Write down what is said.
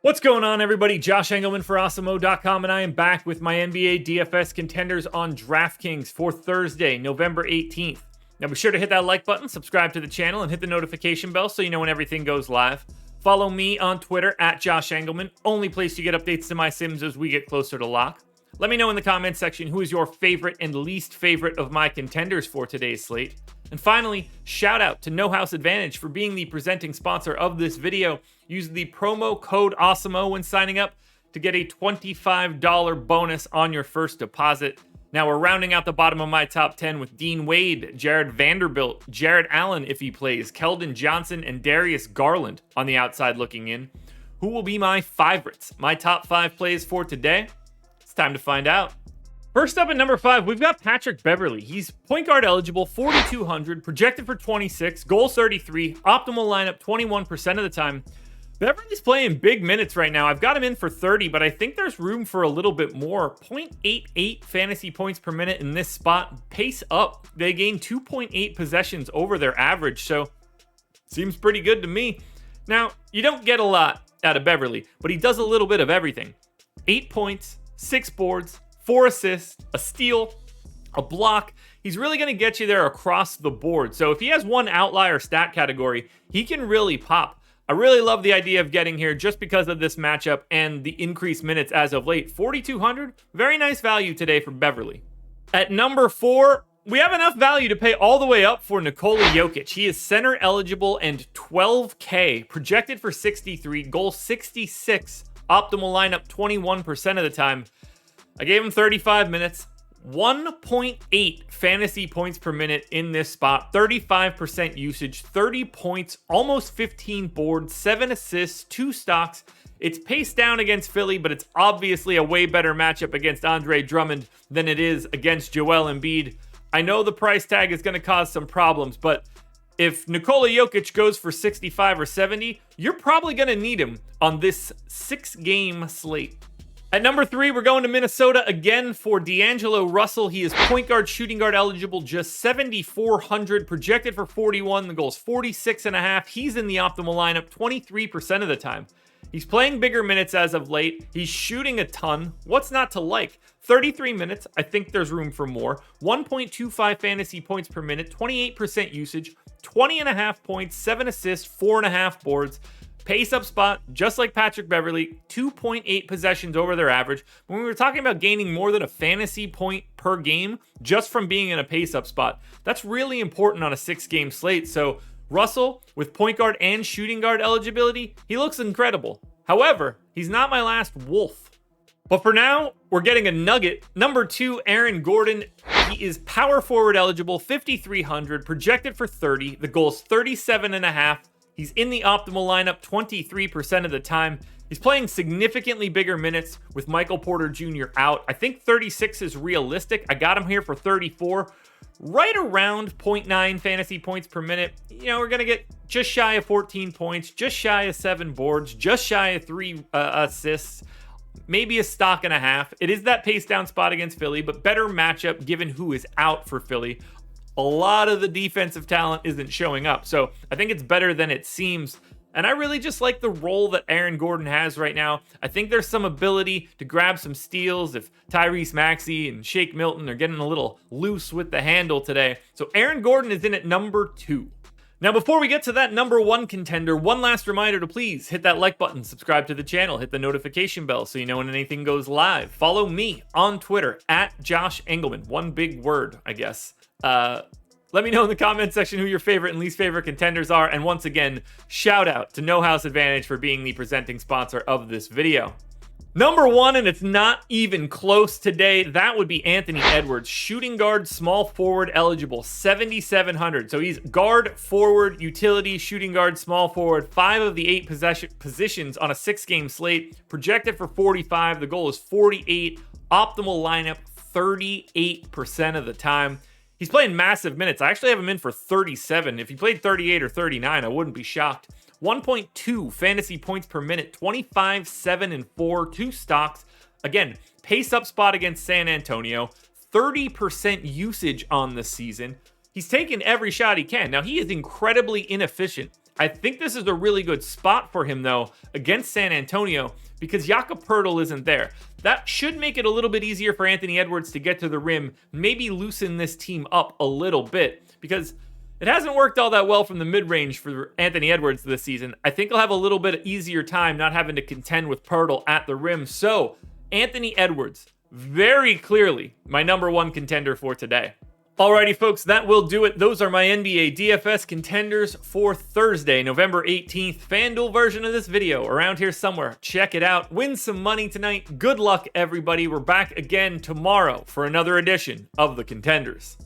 What's going on, everybody? Josh Engleman for Awesemo.com, and I am back with my NBA DFS contenders on DraftKings for Thursday, November 18th. Now be sure to hit that like button, subscribe to the channel, and hit the notification bell so you know when everything goes live. Follow me on Twitter at Josh Engleman, only place you get updates to my sims as we get closer to lock. Let me know in the comments section who is your favorite and least favorite of my contenders for today's slate. And finally, shout out to No House Advantage for being the presenting sponsor of this video. Use the promo code Awesemo when signing up to get a $25 bonus on your first deposit. Now we're rounding out the bottom of my top 10 with Dean Wade, Jared Vanderbilt, Jared Allen if he plays, Keldon Johnson, and Darius Garland on the outside looking in. Who will be my favorites? My top 5 plays for today? It's time to find out. First up at number 5, we've got Patrick Beverley. He's point guard eligible, 4,200, projected for 26, goals 33, optimal lineup 21% of the time. Beverley's playing big minutes right now. I've got him in for 30, but I think there's room for a little bit more. 0.88 fantasy points per minute in this spot. Pace up. They gain 2.8 possessions over their average, so seems pretty good to me. Now, you don't get a lot out of Beverley, but he does a little bit of everything. 8 points, 6 boards, 4 assists, a steal, a block. He's really going to get you there across the board. So if he has one outlier stat category, he can really pop. I really love the idea of getting here just because of this matchup and the increased minutes as of late. 4,200, very nice value today for Beverley. At number 4, we have enough value to pay all the way up for Nikola Jokic. He is center eligible and 12K, projected for 63, goal 66, optimal lineup 21% of the time. I gave him 35 minutes. 1.8 fantasy points per minute in this spot, 35% usage, 30 points, almost 15 boards, 7 assists, 2 stocks. It's paced down against Philly, but it's obviously a way better matchup against Andre Drummond than it is against Joel Embiid. I know the price tag is going to cause some problems, but if Nikola Jokic goes for 65 or 70, you're probably going to need him on this 6-game slate. At number 3, we're going to Minnesota again for D'Angelo Russell. He is point guard, shooting guard eligible, just 7,400, projected for 41. The goal's 46.5. He's in the optimal lineup 23% of the time. He's playing bigger minutes as of late. He's shooting a ton. What's not to like? 33 minutes. I think there's room for more. 1.25 fantasy points per minute, 28% usage, 20.5 points, 7 assists, 4.5 boards. Pace up spot, just like Patrick Beverley, 2.8 possessions over their average. When we were talking about gaining more than a fantasy point per game just from being in a pace up spot, that's really important on a 6-game slate. So Russell, with point guard and shooting guard eligibility, he looks incredible. However, he's not my last wolf. But for now, we're getting a nugget. Number 2, Aaron Gordon. He is power forward eligible, 5,300, projected for 30. The goal's 37.5. He's in the optimal lineup 23% of the time. He's playing significantly bigger minutes with Michael Porter Jr. out. I think 36 is realistic. I got him here for 34. Right around 0.9 fantasy points per minute. You know, we're going to get just shy of 14 points, just shy of 7 boards, just shy of 3 assists, maybe a stock and a half. It is that pace down spot against Philly, but better matchup given who is out for Philly. A lot of the defensive talent isn't showing up. So I think it's better than it seems. And I really just like the role that Aaron Gordon has right now. I think there's some ability to grab some steals if Tyrese Maxey and Shake Milton are getting a little loose with the handle today. So Aaron Gordon is in at number 2. Now, before we get to that number 1 contender, one last reminder to please hit that like button, subscribe to the channel, hit the notification bell so you know when anything goes live. Follow me on Twitter at Josh Engleman. One big word, I guess. Let me know in the comment section who your favorite and least favorite contenders are. And once again, shout out to No House Advantage for being the presenting sponsor of this video. Number 1, and it's not even close today, that would be Anthony Edwards. Shooting guard, small forward eligible, 7,700. So he's guard, forward, utility, shooting guard, small forward, 5 of the 8 positions on a 6-game slate. Projected for 45. The goal is 48. Optimal lineup, 38% of the time. He's playing massive minutes. I actually have him in for 37. If he played 38 or 39, I wouldn't be shocked. 1.2 fantasy points per minute, 25, 7, and 4, 2 stocks. Again, pace up spot against San Antonio, 30% usage on the season. He's taken every shot he can. Now, he is incredibly inefficient I think this is a really good spot for him, though, against San Antonio, because Jakob Poeltl isn't there. That should make it a little bit easier for Anthony Edwards to get to the rim, maybe loosen this team up a little bit, because it hasn't worked all that well from the mid-range for Anthony Edwards this season. I think he'll have a little bit easier time not having to contend with Poeltl at the rim. So, Anthony Edwards, very clearly my number one contender for today. Alrighty, folks, that will do it. Those are my NBA DFS contenders for Thursday, November 18th. FanDuel version of this video around here somewhere. Check it out. Win some money tonight. Good luck, everybody. We're back again tomorrow for another edition of the Contenders.